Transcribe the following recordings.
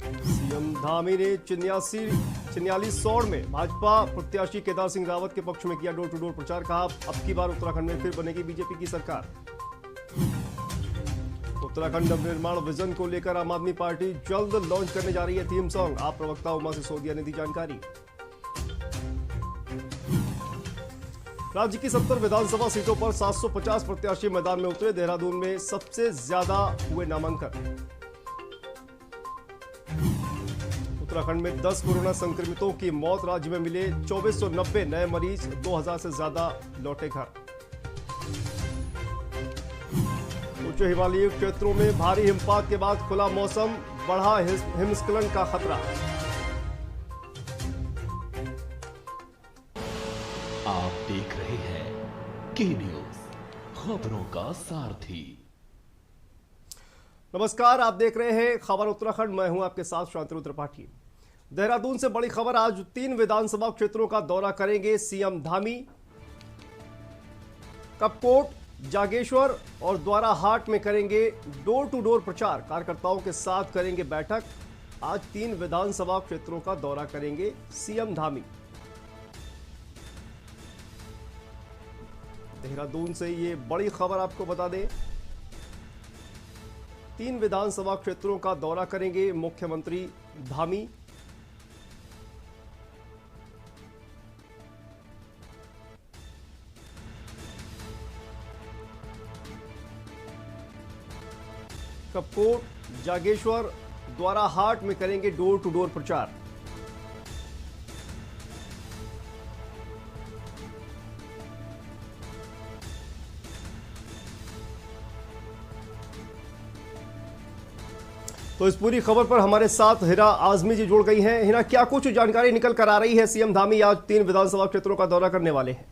CM Dhami ने चिन्यालीसौड़ में भाजपा प्रत्याशी केदार सिंह रावत के पक्ष में किया डोर टू डोर प्रचार। कहा अब की बार उत्तराखंड में फिर बनेगी बीजेपी की सरकार। उत्तराखंड नवनिर्माण विजन को लेकर आम आदमी पार्टी जल्द लॉन्च करने जा रही है थीम सॉन्ग। आप प्रवक्ता उमा सिसोदिया ने दी जानकारी। राज्य की 70 विधानसभा सीटों पर 750 प्रत्याशी मैदान में उतरे। देहरादून में सबसे ज्यादा हुए नामांकन। उत्तराखंड में 10 कोरोना संक्रमितों की मौत। राज्य में मिले 2490 नए मरीज। 2000 से ज्यादा लौटे घर। उच्च हिमालयी क्षेत्रों में भारी हिमपात के बाद खुला मौसम। बढ़ा हिमस्खलन का खतरा। आप देख रहे हैं के न्यूज, खबरों का सारथी। नमस्कार, आप देख रहे हैं खबर उत्तराखंड। मैं हूं आपके साथ शांतनु त्रिपाठी। देहरादून से बड़ी खबर। आज 3 विधानसभा क्षेत्रों का दौरा करेंगे सीएम धामी। कपकोट, जागेश्वर और द्वाराहाट में करेंगे डोर टू डोर प्रचार। कार्यकर्ताओं के साथ करेंगे बैठक। आज 3 विधानसभा क्षेत्रों का दौरा करेंगे सीएम धामी। देहरादून से ये बड़ी खबर आपको बता दें। 3 विधानसभा क्षेत्रों का दौरा करेंगे मुख्यमंत्री धामी। कपकोट, जागेश्वर, द्वाराहाट में करेंगे डोर टू डोर प्रचार। तो इस पूरी खबर पर हमारे साथ हिना आजमी जी जुड़ गई हैं। हिना, क्या कुछ जानकारी निकल कर आ रही है? सीएम धामी आज 3 विधानसभा क्षेत्रों का दौरा करने वाले हैं।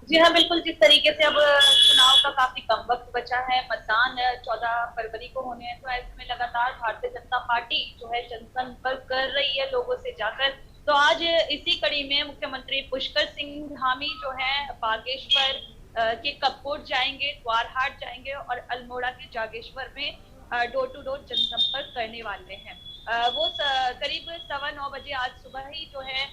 जी हाँ, बिल्कुल। जिस तरीके से अब चुनाव का काफी कम वक्त बचा है, मतदान 14 फरवरी को होने हैं, तो ऐसे में लगातार भारतीय जनता पार्टी जो है जनसंपर्क कर रही है लोगों से जाकर। तो आज इसी कड़ी में मुख्यमंत्री पुष्कर सिंह धामी जो है बागेश्वर के कपकोट जाएंगे, द्वारहाट जाएंगे और अल्मोड़ा के जागेश्वर में डोर टू डोर जनसंपर्क करने वाले हैं। वो करीब 9:15 बजे आज सुबह ही जो है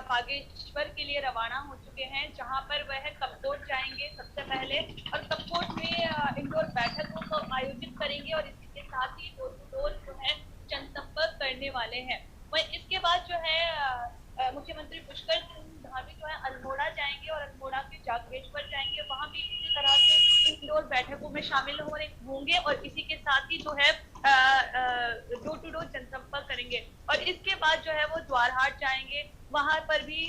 बागेश्वर के लिए रवाना हो चुके हैं, जहां पर वह कपकोट जाएंगे सबसे पहले और कपकोट में इंडोर बैठकों को आयोजित करेंगे और इसी के साथ ही डोर टू डोर जो है जनसंपर्क करने वाले हैं। वहीं इसके बाद जो है मुख्यमंत्री पुष्कर सिंह धामी जो है अल्मोड़ा जाएंगे और अल्मोड़ा के जागेश्वर जाएंगे। वहां भी इसी तरह से इंडोर बैठकों में शामिल होंगे और इसी के साथ ही जो है डोर टू डोर जनसंपर्क करेंगे। और इसके बाद जो है वो द्वारहाट जाएंगे। वहां पर भी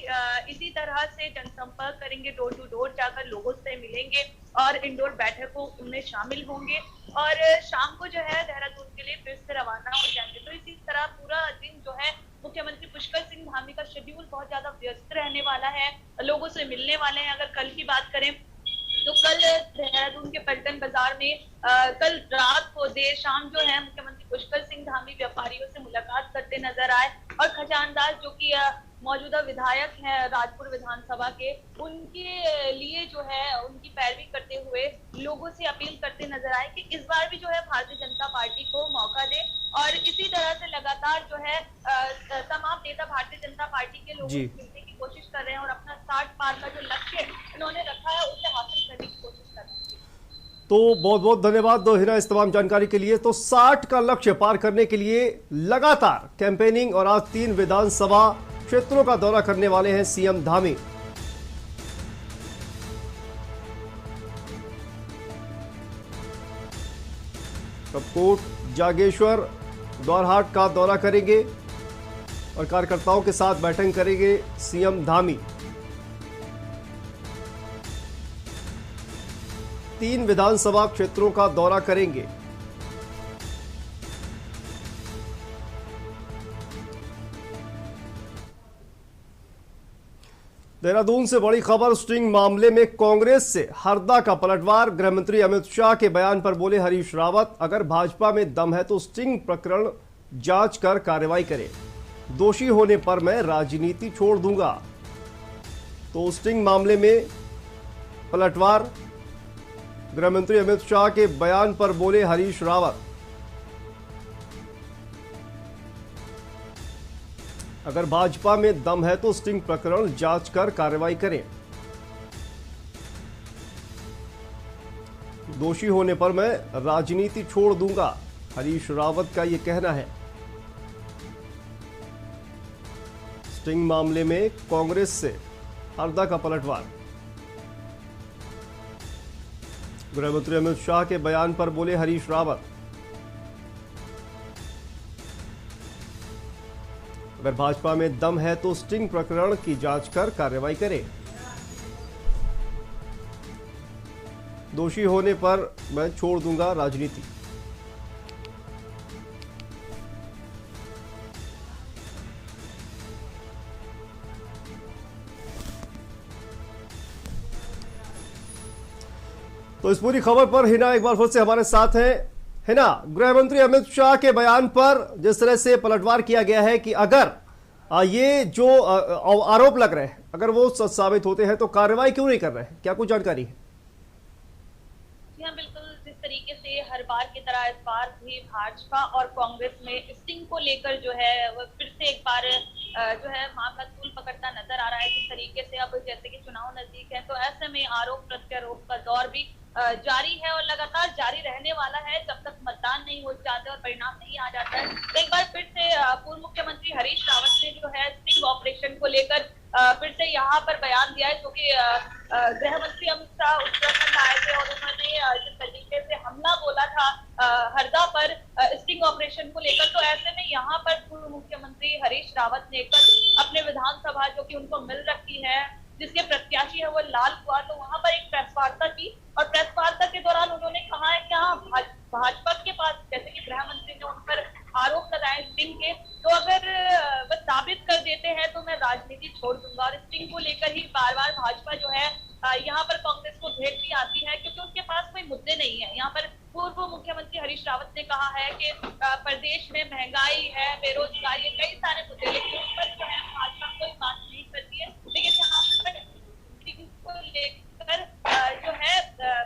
इसी तरह से जनसंपर्क करेंगे, डोर टू डोर जाकर लोगों से मिलेंगे और इंडोर बैठकों में शामिल होंगे और शाम को जो है देहरादून के लिए फिर से रवाना हो जाएंगे। तो इसी तरह पूरा दिन जो है मुख्यमंत्री पुष्कर सिंह धामी का शेड्यूल बहुत ज्यादा व्यस्त रहने वाला है। लोगों से मिलने वाले हैं। अगर कल की बात करें तो कल देहरादून के पलटन बाजार में कल रात को देर शाम जो है मुख्यमंत्री पुष्कर सिंह धामी व्यापारियों से मुलाकात करते नजर आए और खजानदार जो कि मौजूदा विधायक हैं राजपुर विधानसभा के, उनके लिए जो है उनकी पैरवी करते हुए लोगों से अपील करते नजर आए कि इस बार भी जो है भारतीय जनता पार्टी को मौका दे। और इसी तरह से लगातार जो है तमाम नेता भारतीय जनता पार्टी के लोगों से मिलने की कोशिश कर रहे हैं और अपना 60 पार का जो लक्ष्य उन्होंने रखा है उसे हासिल करने की कोशिश कर रहे हैं। तो बहुत बहुत धन्यवाद हिना इस तमाम जानकारी के लिए। तो 60 का लक्ष्य पार करने के लिए लगातार कैंपेनिंग और आज 3 विधानसभा क्षेत्रों का दौरा करने वाले हैं सीएम धामी। कपकोट, जागेश्वर, द्वारहाट का दौरा करेंगे और कार्यकर्ताओं के साथ बैठक करेंगे सीएम धामी। 3 विधानसभा क्षेत्रों का दौरा करेंगे। देहरादून से बड़ी खबर। स्टिंग मामले में कांग्रेस से हरदा का पलटवार। गृह मंत्री अमित शाह के बयान पर बोले हरीश रावत, अगर भाजपा में दम है तो स्टिंग प्रकरण जांच कर कार्रवाई करे, दोषी होने पर मैं राजनीति छोड़ दूंगा। तो स्टिंग मामले में पलटवार। गृह मंत्री अमित शाह के बयान पर बोले हरीश रावत। अगर भाजपा में दम है तो स्टिंग प्रकरण जांच कर कार्रवाई करें। दोषी होने पर मैं राजनीति छोड़ दूंगा, हरीश रावत का यह कहना है। स्टिंग मामले में कांग्रेस से हरदा का पलटवार। गृहमंत्री अमित शाह के बयान पर बोले हरीश रावत, अगर भाजपा में दम है तो स्टिंग प्रकरण की जांच कर कार्रवाई करे। दोषी होने पर मैं छोड़ दूंगा राजनीति। तो इस पूरी खबर पर हिना एक बार फिर से हमारे साथ हैं। हिना, गृह मंत्री अमित शाह के बयान पर जिस तरह से पलटवार किया गया है कि अगर ये जो आरोप लग रहे हैं अगर वो सच साबित होते हैं तो कार्रवाई क्यों नहीं कर रहे हैं, क्या कुछ जानकारी है? जी हाँ, बिल्कुल। जिस तरीके से हर बार की तरह इस बार भी भाजपा और कांग्रेस में स्टिंग को लेकर जो है वो फिर से एक बार जो है मामला तूल पकड़ता नजर आ रहा है। जिस तरीके से अब जैसे कि चुनाव नजदीक है तो ऐसे में आरोप प्रत्यारोप का दौर भी जारी है और लगातार जारी रहने वाला है जब तक मतदान नहीं हो जाते और परिणाम नहीं आ जाता है। तो एक बार फिर से पूर्व मुख्यमंत्री हरीश रावत ने जो है स्टिंग ऑपरेशन को लेकर फिर से यहाँ पर बयान दिया है, जो कि गृह मंत्री अमित शाह उत्तराखंड आए थे और उन्होंने जिस तरीके से हमला बोला था हरदा पर स्टिंग ऑपरेशन को लेकर, तो ऐसे में यहाँ पर पूर्व मुख्यमंत्री हरीश रावत ने कल अपने विधानसभा जो कि उनको मिल रखी है, जिसके प्रत्याशी है वो लाल कुआं, तो वहां पर एक प्रेस वार्ता की और प्रेस वार्ता के दौरान उन्होंने कहा है कि हाँ भाजपा के पास, जैसे कि गृह मंत्री ने उन पर आरोप लगाए स्टिंग के, तो अगर वह साबित कर देते हैं तो मैं राजनीति छोड़ दूंगा। और स्टिंग को लेकर ही बार बार भाजपा जो है यहाँ पर कांग्रेस को घेरती आती है क्योंकि उनके पास कोई मुद्दे नहीं है। यहाँ पर पूर्व मुख्यमंत्री हरीश रावत ने कहा है कि प्रदेश में महंगाई है, बेरोजगारी, कई सारे मुद्दे, लेकिन उस पर जो है भाजपा कोई बात नहीं करती है। लेकिन यहाँ पर को लेकर जो है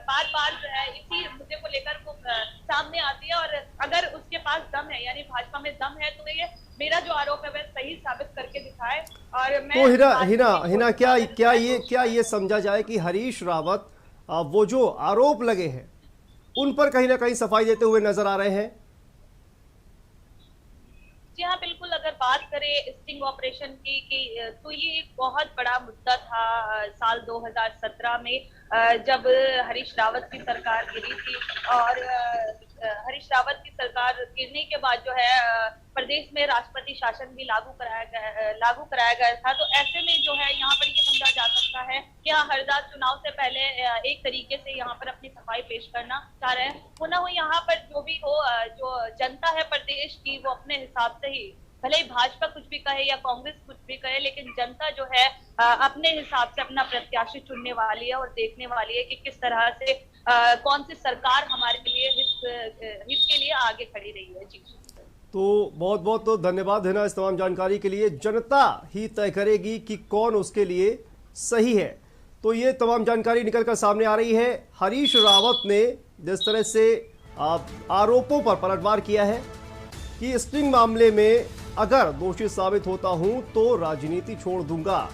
बार बार जो है इसी मुद्दे को लेकर वो सामने आती है और अगर उसके पास दम है, यानी भाजपा में दम है, तो ये मेरा जो आरोप है वह सही साबित करके दिखाए। और मैं तो हिना क्या ये समझा जाए कि हरीश रावत वो जो आरोप लगे हैं उन पर कहीं ना कहीं सफाई देते हुए नजर आ रहे हैं? जी हाँ, बिल्कुल। अगर बात करें स्टिंग ऑपरेशन की तो ये एक बहुत बड़ा मुद्दा था साल 2017 में जब हरीश रावत की सरकार गिरी थी और हरीश रावत की सरकार गिरने के बाद जो है प्रदेश में राष्ट्रपति शासन भी लागू कराया गया था। तो ऐसे में जो है यहाँ पर ये समझा जा सकता है कि हाँ, हरदा चुनाव से पहले एक तरीके से यहाँ पर अपनी सफाई पेश करना चाह रहे हैं। पुनः हो यहाँ पर जो भी हो, जो जनता है प्रदेश की वो अपने हिसाब से ही, भले ही भाजपा कुछ भी कहे या कांग्रेस कुछ भी कहे, लेकिन जनता जो है अपने हिसाब से अपना प्रत्याशी चुनने वाली है और देखने वाली है कि किस तरह से कौन सी सरकार हमारे लिए हित के लिए आगे खड़ी रही है। जी, तो बहुत बहुत तो धन्यवाद है ना इस तमाम जानकारी के लिए। जनता ही तय करेगी कि कौन उसके लिए सही है। तो ये तमाम जानकारी निकलकर सामने आ रही है। हरीश रावत ने जिस तरह से आरोपों पर पलटवार किया है कि स्टिंग मामले में अगर दोषी साबित होता हूं तो राजनीति छोड़ दूंगा,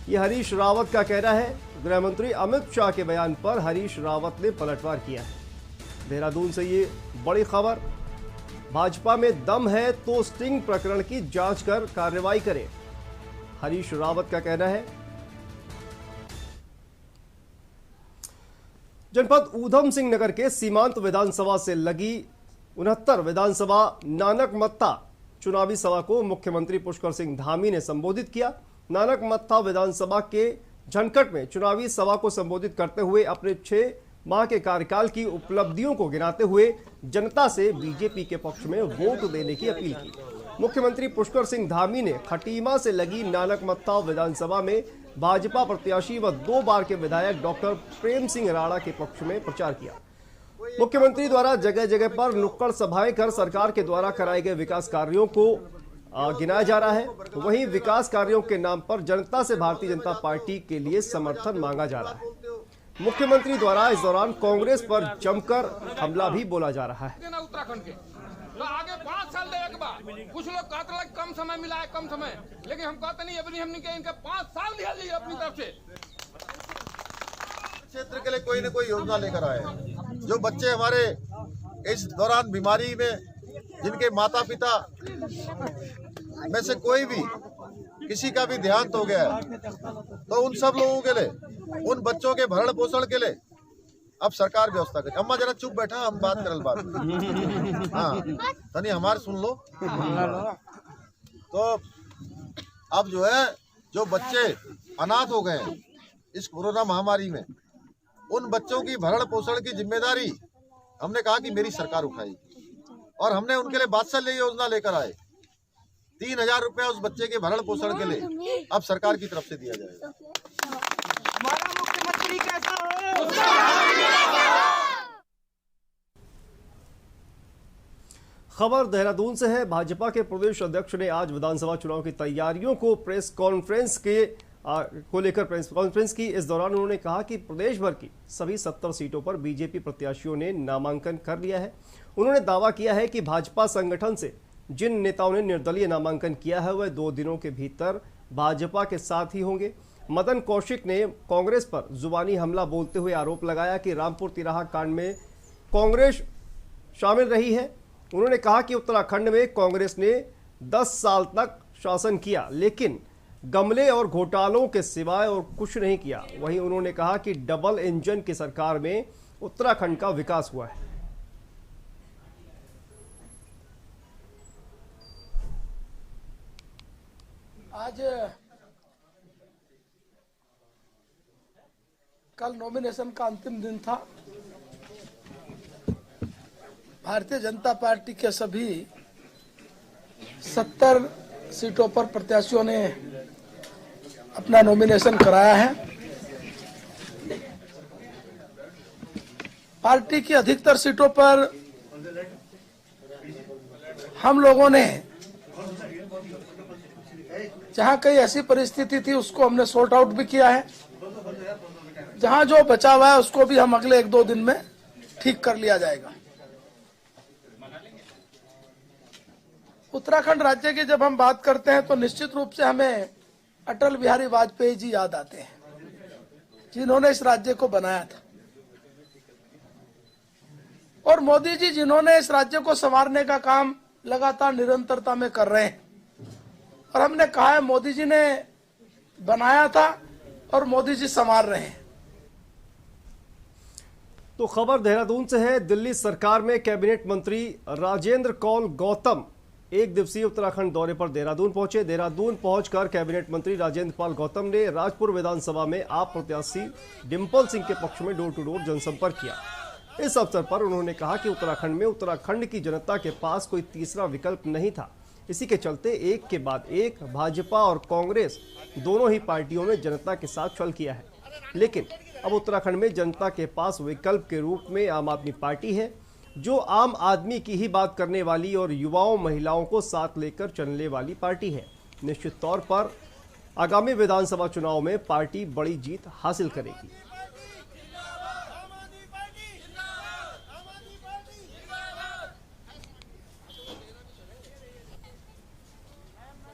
ये हरीश रावत का कहना है। गृह मंत्री अमित शाह के बयान पर हरीश रावत ने पलटवार किया है। देहरादून से ये बड़ी खबर, भाजपा में दम है तो स्टिंग प्रकरण की जांच कर कार्रवाई करें, हरीश रावत का कहना है। जनपद ऊधम सिंह नगर के सीमांत विधानसभा से लगी 69 विधानसभा नानक मत्ता चुनावी सभा को मुख्यमंत्री पुष्कर सिंह धामी ने संबोधित किया। नानक मत्ता विधानसभा के झनकट में चुनावी सभा को संबोधित करते हुए अपने 6 माह के कार्यकाल की उपलब्धियों को गिनाते हुए जनता से बीजेपी के पक्ष में वोट देने की अपील की। मुख्यमंत्री पुष्कर सिंह धामी ने खटीमा से लगी नानक मत्ता विधानसभा में भाजपा प्रत्याशी व 2 बार के विधायक डॉक्टर प्रेम सिंह राणा के पक्ष में प्रचार किया। मुख्यमंत्री द्वारा जगह जगह पर नुक्कड़ सभाएं कर सरकार के द्वारा कराए गए विकास कार्यों को गिनाया जा रहा है। वहीं विकास कार्यों के नाम पर जनता से भारतीय जनता पार्टी के लिए समर्थन मांगा जा रहा है। मुख्यमंत्री द्वारा इस दौरान कांग्रेस पर जमकर हमला भी बोला जा रहा है। उत्तराखंड के आगे 5 साल बा। कुछ लोग कहते हैं कम समय मिला है, कम समय, लेकिन हम कहते नहीं, अपनी हमने के इनका 5 साल दिया जाइए अपनी तरफ से। क्षेत्र के लिए कोई न कोई योजना लेकर आए हैं। जो बच्चे हमारे इस दौरान बीमारी में, जिनके माता पिता में से कोई भी किसी का भी देहांत हो गया है, तो उन सब लोगों के लिए, उन बच्चों के भरण पोषण के लिए अब सरकार व्यवस्था करे। अम्मा जरा चुप बैठा, हम बात करल बात। हाँ तनी हमारे सुन लो। तो अब जो है, जो बच्चे अनाथ हो गए हैं इस कोरोना महामारी में, उन बच्चों की भरण पोषण की जिम्मेदारी हमने कहा कि मेरी सरकार उठाएगी, और हमने उनके लिए वात्सल्य योजना लेकर आए। 3000 रुपया उस बच्चे के भरण पोषण के लिए अब सरकार की तरफ से दिया जाएगा। हमारा मुख्यमंत्री कैसा हो? खबर देहरादून से है। भाजपा के प्रदेश अध्यक्ष ने आज विधानसभा चुनाव की तैयारियों को प्रेस कॉन्फ्रेंस को लेकर प्रेस कॉन्फ्रेंस की। इस दौरान उन्होंने कहा कि प्रदेश भर की सभी 70 सीटों पर बीजेपी प्रत्याशियों ने नामांकन कर लिया है। उन्होंने दावा किया है कि भाजपा संगठन से जिन नेताओं ने निर्दलीय नामांकन किया है वह 2 दिनों के भीतर भाजपा के साथ ही होंगे। मदन कौशिक ने कांग्रेस पर जुबानी हमला बोलते हुए आरोप लगाया कि रामपुर तिराहा कांड में कांग्रेस शामिल रही है। उन्होंने कहा कि उत्तराखंड में कांग्रेस ने 10 साल तक शासन किया, लेकिन गमले और घोटालों के सिवाय और कुछ नहीं किया। वहीं उन्होंने कहा कि डबल इंजन की सरकार में उत्तराखंड का विकास हुआ है। आज कल नॉमिनेशन का अंतिम दिन था। भारतीय जनता पार्टी के सभी 70 सीटों पर प्रत्याशियों ने अपना नॉमिनेशन कराया है। पार्टी की अधिकतर सीटों पर हम लोगों ने, जहां कई ऐसी परिस्थिति थी उसको हमने सॉर्ट आउट भी किया है। जहां जो बचा हुआ है उसको भी हम अगले 1-2 दिन में ठीक कर लिया जाएगा। उत्तराखंड राज्य की जब हम बात करते हैं तो निश्चित रूप से हमें अटल बिहारी वाजपेयी जी याद आते हैं, जिन्होंने इस राज्य को बनाया था, और मोदी जी जिन्होंने इस राज्य को संवारने का काम लगातार निरंतरता में कर रहे हैं। और हमने कहा है मोदी जी ने बनाया था और मोदी जी संवार रहे हैं। तो खबर देहरादून से है। दिल्ली सरकार में कैबिनेट मंत्री राजेंद्र कौल गौतम 1 दिवसीय उत्तराखंड दौरे पर देहरादून पहुंचे। देहरादून पहुंचकर कैबिनेट मंत्री राजेंद्र पाल गौतम ने राजपुर विधानसभा में आप प्रत्याशी डिंपल सिंह के पक्ष में डोर टू डोर जनसंपर्क किया। इस अवसर पर उन्होंने कहा कि उत्तराखंड में उत्तराखंड की जनता के पास कोई तीसरा विकल्प नहीं था। इसी के चलते एक के बाद एक भाजपा और कांग्रेस दोनों ही पार्टियों ने जनता के साथ छल किया है, लेकिन अब उत्तराखंड में जनता के पास विकल्प के रूप में आम आदमी पार्टी है, जो आम आदमी की ही बात करने वाली और युवाओं महिलाओं को साथ लेकर चलने वाली पार्टी है। निश्चित तौर पर आगामी विधानसभा चुनाव में पार्टी बड़ी जीत हासिल करेगी।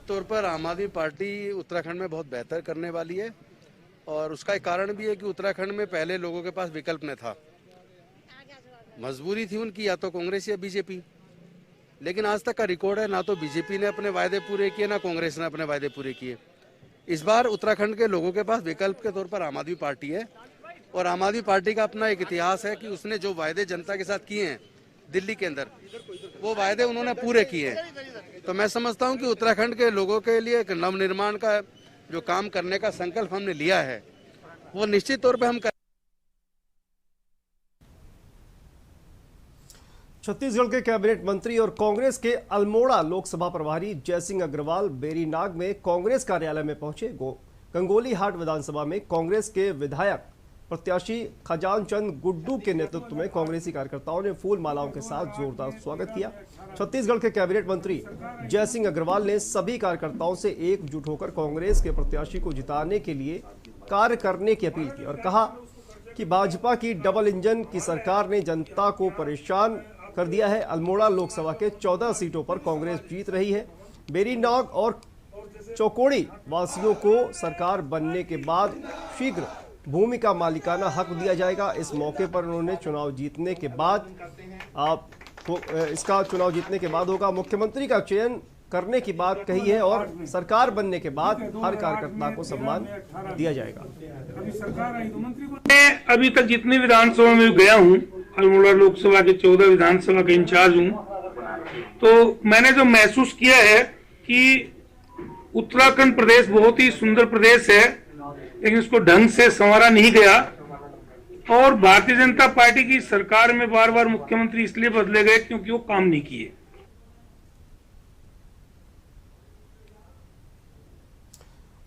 तौर पर आम आदमी पार्टी उत्तराखंड में बहुत बेहतर करने वाली है, और उसका एक कारण भी है कि उत्तराखंड में पहले लोगों के पास विकल्प न था। मजबूरी थी उनकी, या तो कांग्रेस या बीजेपी, लेकिन आज तक का रिकॉर्ड है ना तो बीजेपी ने अपने वायदे पूरे किए ना कांग्रेस ने अपने वायदे पूरे किए। इस बार उत्तराखंड के लोगों के पास विकल्प के तौर पर आम आदमी पार्टी है, और आम आदमी पार्टी का अपना एक इतिहास है कि उसने जो वायदे जनता के साथ किए हैं दिल्ली के अंदर, वो वायदे उन्होंने पूरे किए हैं। तो मैं समझता हूं कि उत्तराखंड के लोगों के लिए एक नवनिर्माण का जो काम करने का संकल्प हमने लिया है वो निश्चित तौर पे हम कर। छत्तीसगढ़ के कैबिनेट मंत्री और कांग्रेस के अल्मोड़ा लोकसभा प्रभारी जयसिंह अग्रवाल बेरीनाग में कांग्रेस कार्यालय में पहुंचे। गंगोली हाट विधानसभा में कांग्रेस के विधायक प्रत्याशी खजान चंद गुड्डू के नेतृत्व में कांग्रेसी कार्यकर्ताओं ने फूल मालाओं के साथ जोरदार स्वागत किया। छत्तीसगढ़ के कैबिनेट मंत्री जयसिंह अग्रवाल ने सभी कार्यकर्ताओं से एकजुट होकर कांग्रेस के प्रत्याशी को जिताने के लिए कार्य करने की अपील की और कहा कि भाजपा की डबल इंजन की सरकार ने जनता को परेशान कर दिया है। अल्मोड़ा लोकसभा के 14 सीटों पर कांग्रेस जीत रही है। बेरीनाग और चौकोड़ी वासियों को सरकार बनने के बाद शीघ्र भूमि का मालिकाना हक दिया जाएगा। इस मौके पर उन्होंने चुनाव जीतने के बाद इसका चुनाव जीतने के बाद होगा। मुख्यमंत्री का चयन करने की बात कही है और सरकार बनने के बाद हर कार्यकर्ता को सम्मान दिया जाएगा। मैं अभी तक जितनी विधानसभा में गया हूं, अल्मोड़ा लोकसभा के 14 विधानसभा का इंचार्ज हूं, तो मैंने जो महसूस किया है कि उत्तराखंड प्रदेश बहुत ही सुंदर प्रदेश है, लेकिन इसको ढंग से संवारा नहीं गया और भारतीय जनता पार्टी की सरकार में बार बार मुख्यमंत्री इसलिए बदले गए क्योंकि वो काम नहीं किए।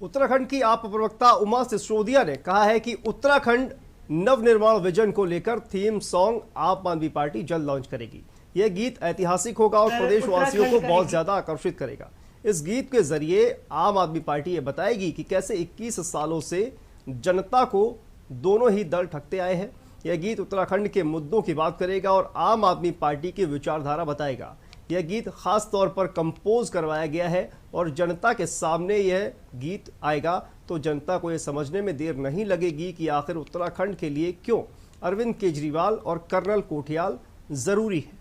उत्तराखंड की आप प्रवक्ता उमा सिसोदिया ने कहा है कि उत्तराखंड नवनिर्माण विजन को लेकर थीम सॉन्ग आम आदमी पार्टी जल्द लॉन्च करेगी। यह गीत ऐतिहासिक होगा और प्रदेशवासियों को बहुत ज्यादा आकर्षित करेगा। इस गीत के जरिए आम आदमी पार्टी ये बताएगी कि कैसे 21 सालों से जनता को दोनों ही दल ठगते आए हैं। यह गीत उत्तराखंड के मुद्दों की बात करेगा और आम आदमी पार्टी की विचारधारा बताएगा। यह गीत खास तौर पर कंपोज करवाया गया है और जनता के सामने यह गीत आएगा तो जनता को यह समझने में देर नहीं लगेगी कि आखिर उत्तराखंड के लिए क्यों अरविंद केजरीवाल और कर्नल कोठियाल जरूरी है।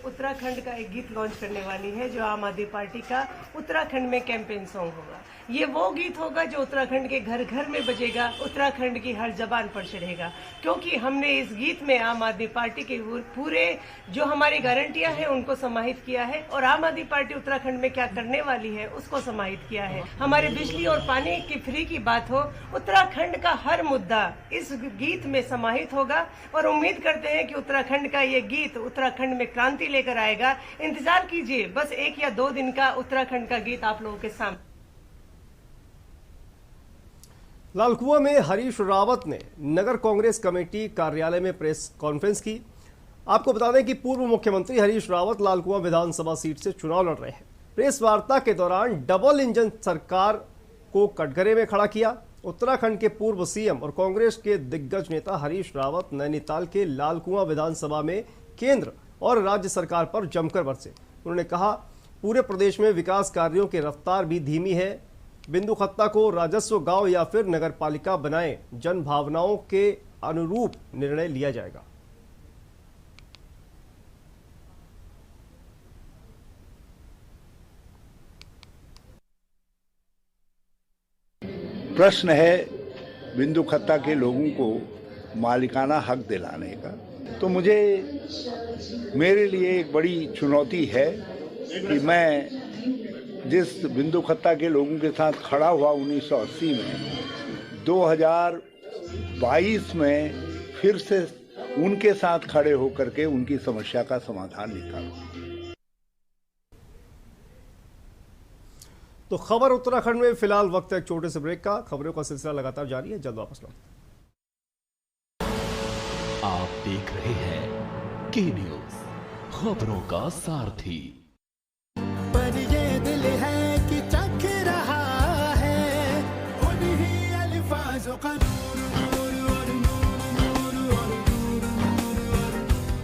उत्तराखंड का एक गीत लॉन्च करने वाली है जो आम आदमी पार्टी का उत्तराखंड में कैंपेन सॉन्ग होगा। ये वो गीत होगा जो उत्तराखंड के घर घर में बजेगा, उत्तराखंड की हर जबान पर चढ़ेगा, क्योंकि हमने इस गीत में आम आदमी पार्टी के पूरे जो हमारी गारंटियां हैं उनको समाहित किया है और आम आदमी पार्टी उत्तराखंड में क्या करने वाली है उसको समाहित किया है। हमारे बिजली और पानी की फ्री की बात हो, उत्तराखंड का हर मुद्दा इस गीत में समाहित होगा और उम्मीद करते हैं कि उत्तराखंड का ये गीत उत्तराखंड में क्रांति लेकर आएगा। इंतजार कीजिए, बस 1 या 2 दिन का उत्तराखंड का गीत आप लोगों के सामने। लालकुआं में हरीश रावत ने नगर कांग्रेस कमेटी कार्यालय में प्रेस कॉन्फ्रेंस की। आपको बता दें कि पूर्व मुख्यमंत्री हरीश रावत लालकुआं विधानसभा सीट से चुनाव लड़ रहे हैं। प्रेस वार्ता के दौरान डबल इंजन सरकार को कटघरे में खड़ा किया। उत्तराखंड के पूर्व सीएम और कांग्रेस के दिग्गज नेता हरीश रावत नैनीताल के लालकुआं विधानसभा में केंद्र और राज्य सरकार पर जमकर बरसे। उन्होंने कहा, पूरे प्रदेश में विकास कार्यों की रफ्तार भी धीमी है। बिंदु खत्ता को राजस्व गांव या फिर नगर पालिका बनाए, जन भावनाओं के अनुरूप निर्णय लिया जाएगा। प्रश्न है बिंदु खत्ता के लोगों को मालिकाना हक दिलाने का, तो मेरे लिए एक बड़ी चुनौती है कि मैं जिस बिंदु खत्ता के लोगों के साथ खड़ा हुआ 1980 में, 2022 में फिर से उनके साथ खड़े होकर के उनकी समस्या का समाधान निकालूं। तो खबर उत्तराखंड में फिलहाल वक्त है एक छोटे से ब्रेक का। खबरों का सिलसिला लगातार जारी है, जल्द वापस लौट। आप देख रहे हैं के न्यूज, खबरों का सारथी। पर ये दिल है कि चख रहा है उन्हीं अल्फाज़ों का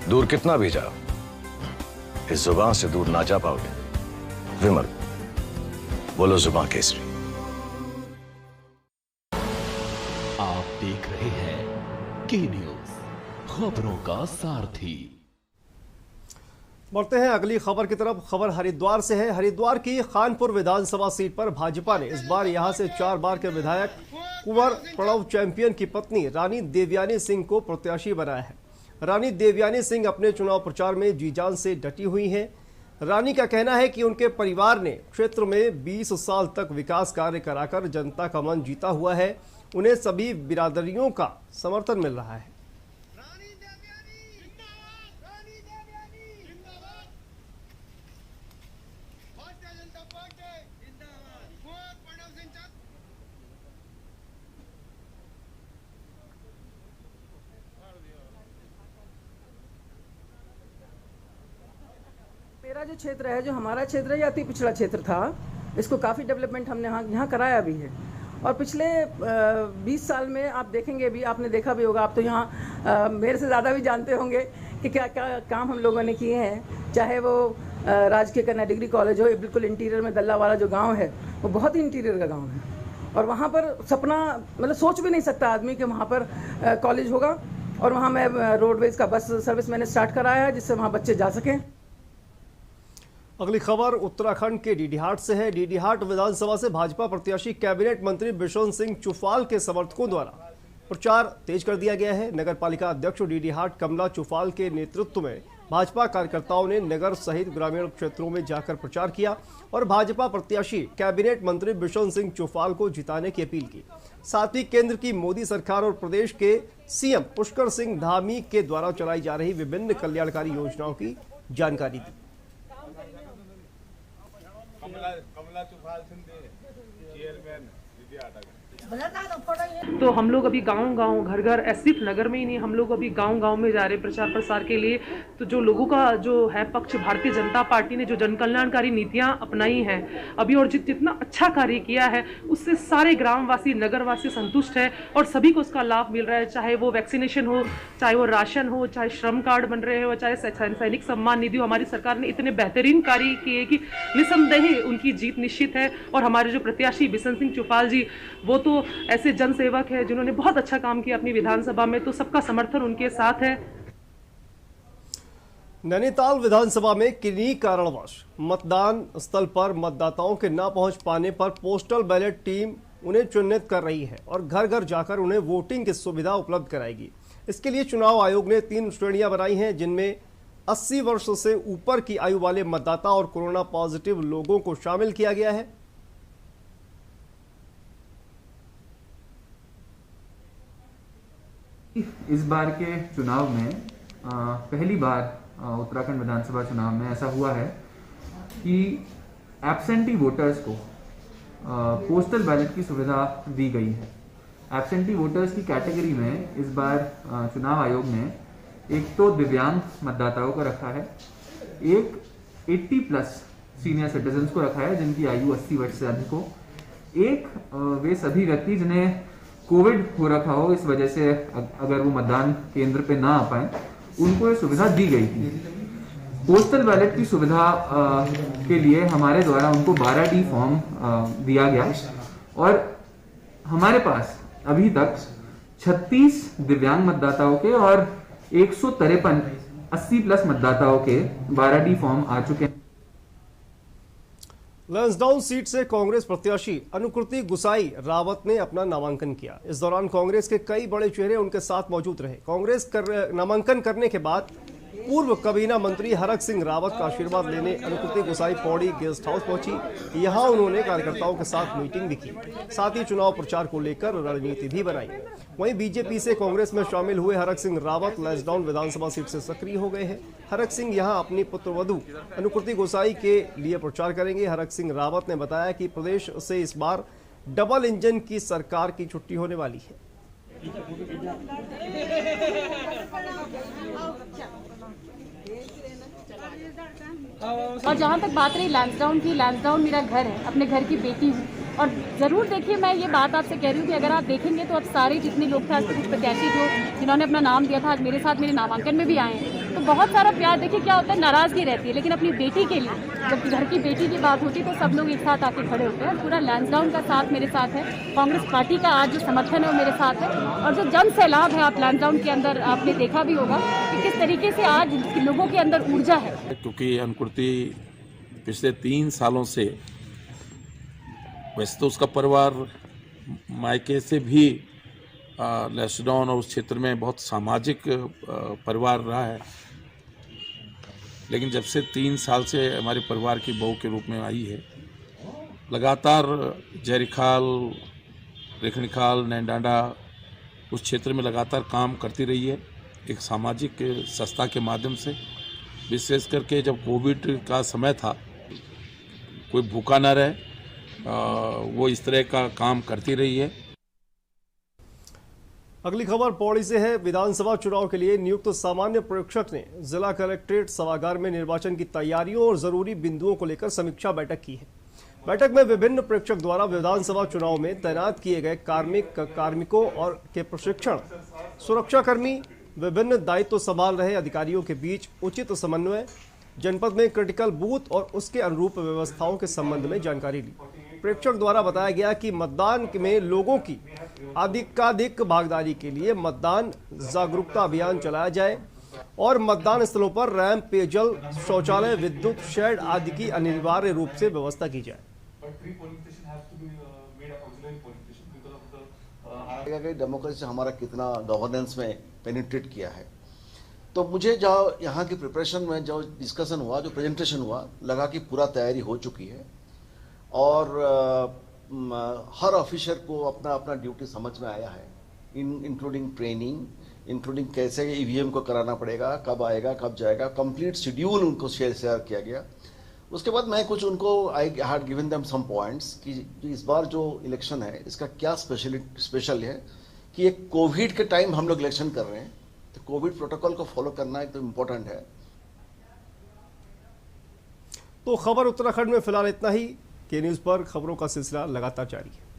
दूर कितना भी जाओ, इस जुबान से दूर ना जा पाओगे। विमल, बोलो जुबान केसरी। आप देख रहे हैं के न्यूज, खबरों का सारथी। बढ़ते हैं अगली खबर की तरफ। खबर हरिद्वार से है। हरिद्वार की खानपुर विधानसभा सीट पर भाजपा ने इस बार यहां से 4 बार के विधायक कुंवर प्रणव चैंपियन की पत्नी रानी देवयानी सिंह को प्रत्याशी बनाया है। रानी देवयानी सिंह अपने चुनाव प्रचार में जी जान से डटी हुई हैं। रानी का कहना है कि उनके परिवार ने क्षेत्र में 20 साल तक विकास कार्य कराकर जनता का मन जीता हुआ है। उन्हें सभी बिरादरियों का समर्थन मिल रहा है। मेरा जो क्षेत्र है, जो हमारा क्षेत्र है, अति पिछड़ा क्षेत्र था। इसको काफ़ी डेवलपमेंट हमने यहाँ कराया भी है और पिछले 20 साल में आप देखेंगे भी, आपने देखा भी होगा, आप तो यहाँ मेरे से ज़्यादा भी जानते होंगे कि क्या क्या काम हम लोगों ने किए हैं। चाहे वो राजकीय कन्या डिग्री कॉलेज हो, बिल्कुल इंटीरियर में दल्ला वाला जो गांव है वो बहुत ही इंटीरियर का गांव है, और वहाँ पर सपना मतलब सोच भी नहीं सकता आदमी कि वहाँ पर कॉलेज होगा। और वहाँ मैं रोडवेज का बस सर्विस मैंने स्टार्ट कराया है जिससे वहाँ बच्चे जा सकें। अगली खबर उत्तराखंड के डीडीहाट से है। डीडीहाट विधानसभा से भाजपा प्रत्याशी कैबिनेट मंत्री बिशन सिंह चुफाल के समर्थकों द्वारा प्रचार तेज कर दिया गया है। नगर पालिका अध्यक्ष डीडीहाट कमला चुफाल के नेतृत्व में भाजपा कार्यकर्ताओं ने नगर सहित ग्रामीण क्षेत्रों में जाकर प्रचार किया और भाजपा प्रत्याशी कैबिनेट मंत्री बिशन सिंह चुफाल को जिताने की अपील की। साथ ही केंद्र की मोदी सरकार और प्रदेश के सीएम पुष्कर सिंह धामी के द्वारा चलाई जा रही विभिन्न कल्याणकारी योजनाओं की जानकारी दी। कमला चुफाल चेयरमैन तो हम लोग अभी गांव-गांव, घर-घर, सिर्फ नगर में ही नहीं, हम लोग अभी गांव-गांव में जा रहे प्रचार प्रसार के लिए। तो जो लोगों का जो है पक्ष, भारतीय जनता पार्टी ने जो जन कल्याणकारी नीतियां अपनाई हैं अभी और जितना अच्छा कार्य किया है उससे सारे ग्रामवासी, नगरवासी संतुष्ट है और सभी को उसका लाभ मिल रहा है। चाहे वो वैक्सीनेशन हो, चाहे वो राशन हो, चाहे श्रम कार्ड बन रहे हो, चाहे सैनिक सम्मान निधि हो। हमारी सरकार ने इतने बेहतरीन कार्य किए कि निसंदेह उनकी जीत निश्चित है। और हमारे जो प्रत्याशी बिशन सिंह चुफाल जी, वो तो ऐसे जनसेवक है जिन्होंने बहुत अच्छा काम किया अपनी विधानसभा में, तो सबका समर्थन उनके साथ है। नैनीताल विधानसभा में किन्हीं कारणवश मतदान स्थल पर मतदाताओं के न पहुंच पाने पर पोस्टल बैलेट टीम उन्हें चिन्हित कर रही है और घर घर जाकर उन्हें वोटिंग की सुविधा उपलब्ध कराएगी। इसके लिए चुनाव आयोग ने 3 श्रेणियां बनाई हैं, जिनमें 80 वर्ष से ऊपर की आयु वाले मतदाता और कोरोना पॉजिटिव लोगों को शामिल किया गया है। इस बार के चुनाव में पहली बार उत्तराखंड विधानसभा चुनाव में ऐसा हुआ है कि एब्सेंटी वोटर्स को पोस्टल बैलेट की सुविधा दी गई है। एब्सेंटी वोटर्स की कैटेगरी में इस बार चुनाव आयोग ने एक तो दिव्यांग मतदाताओं को रखा है, एक 80+ सीनियर सिटीजन्स को रखा है जिनकी आयु 80 वर्ष से अधिक हो, एक वे सभी व्यक्ति जिन्हें कोविड हो रखा हो, इस वजह से अगर वो मतदान केंद्र पे ना आ पाए, उनको ये सुविधा दी गई थी। पोस्टल बैलेट की सुविधा के लिए हमारे द्वारा उनको 12D फॉर्म दिया गया और हमारे पास अभी तक 36 दिव्यांग मतदाताओं के और 153 80+ मतदाताओं के 12D फॉर्म आ चुके हैं। लैंसडाउन सीट से कांग्रेस प्रत्याशी अनुकृति गुसाई रावत ने अपना नामांकन किया। इस दौरान कांग्रेस के कई बड़े चेहरे उनके साथ मौजूद रहे। कांग्रेस नामांकन करने के बाद पूर्व काबीना मंत्री हरक सिंह रावत का आशीर्वाद लेने अनुकृति गुसाई पौड़ी गेस्ट हाउस पहुंची। यहां उन्होंने कार्यकर्ताओं के साथ मीटिंग भी की, साथ ही चुनाव प्रचार को लेकर रणनीति भी बनाई। वहीं बीजेपी से कांग्रेस में शामिल हुए हरक सिंह रावत लैंसडाउन विधानसभा सीट से सक्रिय हो गए हैं। हरक सिंह यहां अपनी पुत्रवधू अनुकृति गुसाई के लिए प्रचार करेंगे। हरक सिंह रावत ने बताया कि प्रदेश से इस बार डबल इंजन की सरकार की छुट्टी होने वाली है। और जहाँ तक बात रही लैंसडाउन की, लैंसडाउन मेरा घर है, अपने घर की बेटी हूँ। और ज़रूर देखिए, मैं ये बात आपसे कह रही हूँ कि अगर आप देखेंगे तो अब सारे जितने लोग थे, आज कुछ प्रत्याशी जिन्होंने अपना नाम दिया था, आज मेरे साथ मेरे नामांकन में भी आए हैं, तो बहुत सारा प्यार। देखिए क्या होता है, नाराज़गी रहती है, लेकिन अपनी बेटी के लिए जब घर की बेटी की बात होती है तो सब लोग एक साथ आके खड़े होते हैं। पूरा लैंसडाउन का साथ मेरे साथ है, कांग्रेस पार्टी का आज जो समर्थन है वो मेरे साथ है। और जो जन सैलाब है, आप लैंसडाउन के अंदर आपने देखा भी होगा कि किस तरीके से आज लोगों के अंदर ऊर्जा है। क्योंकि अनुकृति पिछले 3 सालों से, वैसे तो उसका परिवार मायके से भी लैंसडाउन और उस क्षेत्र में बहुत सामाजिक परिवार रहा है, लेकिन जब से 3 साल से हमारे परिवार की बहू के रूप में आई है, लगातार जयरिखाल, रेखणिखाल, नैनडांडा उस क्षेत्र में लगातार काम करती रही है एक सामाजिक संस्था के माध्यम से। विशेष करके जब कोविड का समय था, कोई भूखा न रहे, वो इस तरह का काम करती रही है। अगली खबर पौड़ी से है। विधानसभा चुनाव के लिए नियुक्त सामान्य प्रेक्षक ने जिला कलेक्ट्रेट सभागार में निर्वाचन की तैयारियों और जरूरी बिंदुओं को लेकर समीक्षा बैठक की है। बैठक में विभिन्न प्रेक्षक द्वारा विधानसभा चुनाव में तैनात किए गए कार्मिकों और के प्रशिक्षण, सुरक्षाकर्मी, विभिन्न दायित्व संभाल रहे अधिकारियों के बीच उचित समन्वय, जनपद में क्रिटिकल बूथ और उसके अनुरूप व्यवस्थाओं के संबंध में जानकारी ली। प्रेक्षक द्वारा बताया गया कि मतदान में लोगों की अधिकाधिक भागीदारी के लिए मतदान जागरूकता अभियान चलाया जाए और मतदान स्थलों पर रैंप, पेयजल, शौचालय, विद्युत शेड आदि की अनिवार्य रूप से व्यवस्था की जाए। डेमोक्रेसी से हमारा कितना गवर्नेंस में पेनिट्रेट किया है, तो मुझे जो यहाँ की प्रिपरेशन में जो डिस्कशन हुआ, जो प्रेजेंटेशन हुआ, लगा कि पूरा तैयारी हो चुकी है और हर ऑफिसर को अपना अपना ड्यूटी समझ में आया है, इंक्लूडिंग ट्रेनिंग, इंक्लूडिंग कैसे ईवीएम को कराना पड़ेगा, कब आएगा, कब जाएगा, कंप्लीट शेड्यूल उनको शेयर किया गया। उसके बाद मैं कुछ उनको I had given them some points कि इस बार जो इलेक्शन है इसका क्या स्पेशल है कि एक कोविड के टाइम हम लोग इलेक्शन कर रहे हैं, तो कोविड प्रोटोकॉल को फॉलो करना एकदम इम्पोर्टेंट है। तो खबर उत्तराखंड में फिलहाल इतना ही। के न्यूज़ पर खबरों का सिलसिला लगातार जारी है।